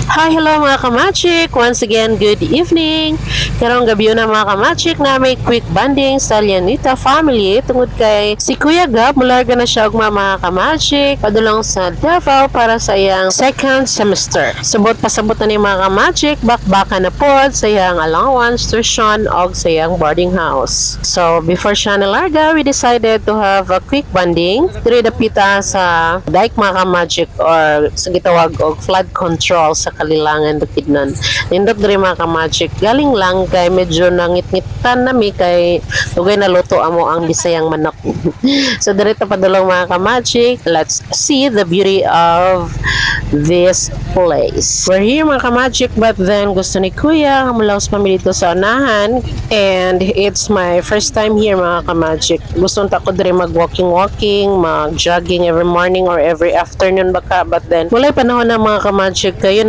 Hi, hello mga kamatsik! Once again, good evening! Karong gabi na mga kamatsik na may quick banding sa Lianita family tungod kay si Kuya Gab mularga na siya og mga kamatsik padulong sa Davao para sa iyang second semester. Subot pasabot na ni mga kamatsik, bakbaka na pod sa iyang allowance, tuition og sa iyang boarding house. So, before siya nalarga, we decided to have a quick banding. Diri dapita sa dike mga kamatsik or sa gitawag og flood control sa Kalilangan Bukidnon. Nindot diri mga kamatsik, galing lang kay medyo nangit-ngitan nami kay ugay na luto amo ang bisayang manok. So dirito padulong mga kamatsik, let's see the beauty of this place. We're here mga kamatsik, but then gusto ni Kuya hamulaos kami dito sa unahan, and it's my first time here mga kamatsik. Gusto ta ko diri mag-walking, mag-jogging every morning or every afternoon baka, but then walay panahon na mga kamatsik kay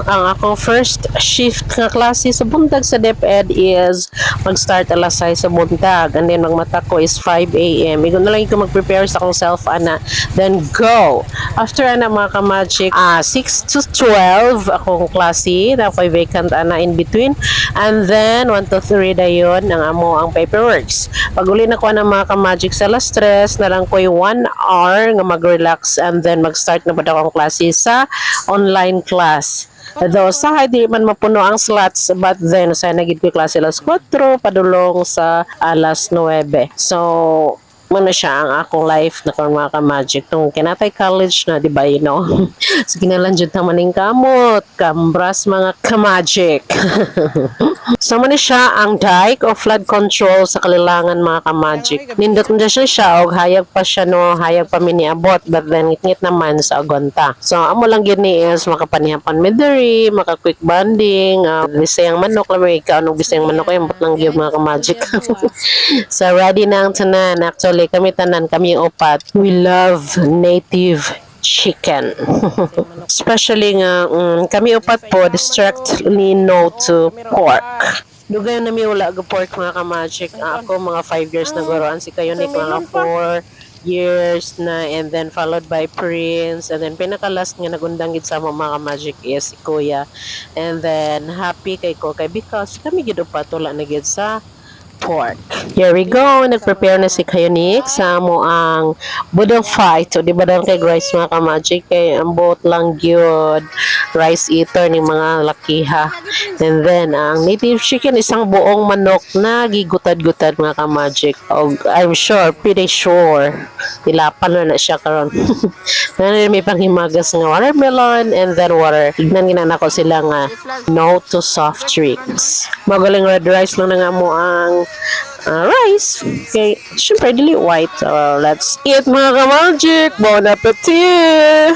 ang akong first shift nga klase sa buntag sa DepEd is mag-start alas 6 sa buntag, and then magmata ko is 5 a.m. Igon na lang ko mag-prepare sa akong self ana, then go. After ana mga kamatsik, 6 to 12 akong klase, na ako'y vacant ana in between, and then 1 to 3 dayon ang amo ang paperworks. Pag uli na ko na mga kamatsik sa alas 3 na lang ko'y 1 hour nga mag-relax, and then mag-start na ba akong klase sa online class. Though sa di man mapuno ang slots, but then sa nagid ko klase alas 4 padulong sa alas 9. So muna siya ang akong life na kung mga ka-magic tong kinatay college na, di ba, so ginalanjud naman ng kamot kambras mga ka-magic. So muna siya ang dike o flood control sa Kalilangan mga ka-magic. Nindot na siya og hayag pa siya, hayag pa miniabot, but then ngit naman sa agonta. So amo lang gini is makapanihapan midiri, maka quick banding, bisayang manok lang may ikaw bisayang manok ay lang gyud mga ka-magic. So ready na ang tanan. Actually kami tanan, kami upat, we love native chicken. Especially nga kami upat po strictly no to pork. Dugay na mi wala go pork mga ka-magic. Ako mga 5 years na goroan, si kayo ni mga 4 years na, and then followed by Prince, and then pinaka-last nga nagundang gid sa mga ka-magic is si Kuya. And then happy kay ko kay because kami gid upat wala na gid sa pork. Here we go. Nag-prepare na si Kayonik sa mo ang budong fight. So, di ba daw kay rice mga ka-magic? Kay ang buot lang yun. Rice eater ng mga lakiha. And then, ang native chicken, isang buong manok na gigutad-gutad mga ka-magic. Oh, I'm sure, pretty sure. Tilapan na siya karon. May panghimagas nga watermelon and then water. Tignan ginana ko sila nga no to soft drinks. Magaling red rice lang na nga mo ang rice. Okay, syempre dili white. So, let's eat mga ka-magic. Bon appetit!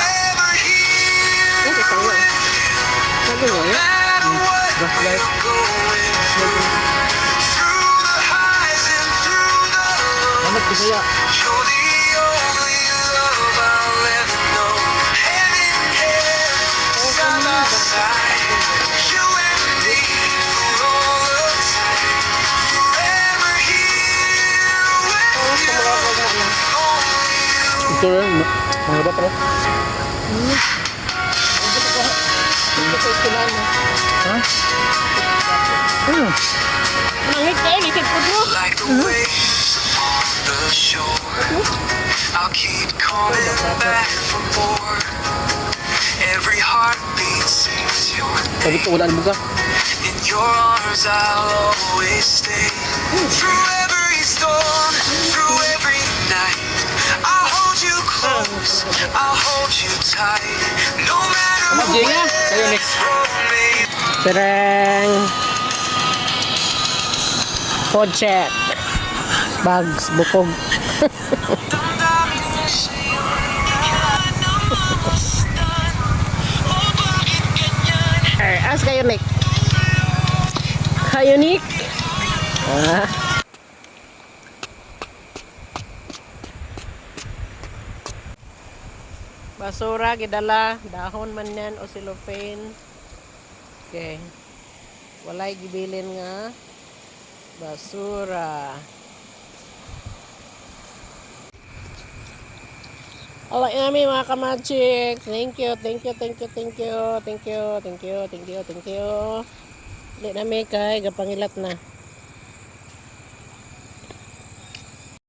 Ito yun. Ano ba pala? Ha? Nangit kayo, likit po mo. I'll keep coming back for more. Every heartbeat sings your name. In your arms I'll always stay. Through every storm, through every night, I'll hold you close, I'll hold you tight. No matter what. Tereng. Project. Bags, bukog. As kayo, Nick. Kayo, Nick. Basura, gidala. Dahon man yan o cellophane. Okay. Walay gibilin nga. Basura. Alay namin mga kamagic. Thank you, thank you, thank you, thank you, thank you, thank you, thank you, thank you. Hindi namin kay gapangilat na.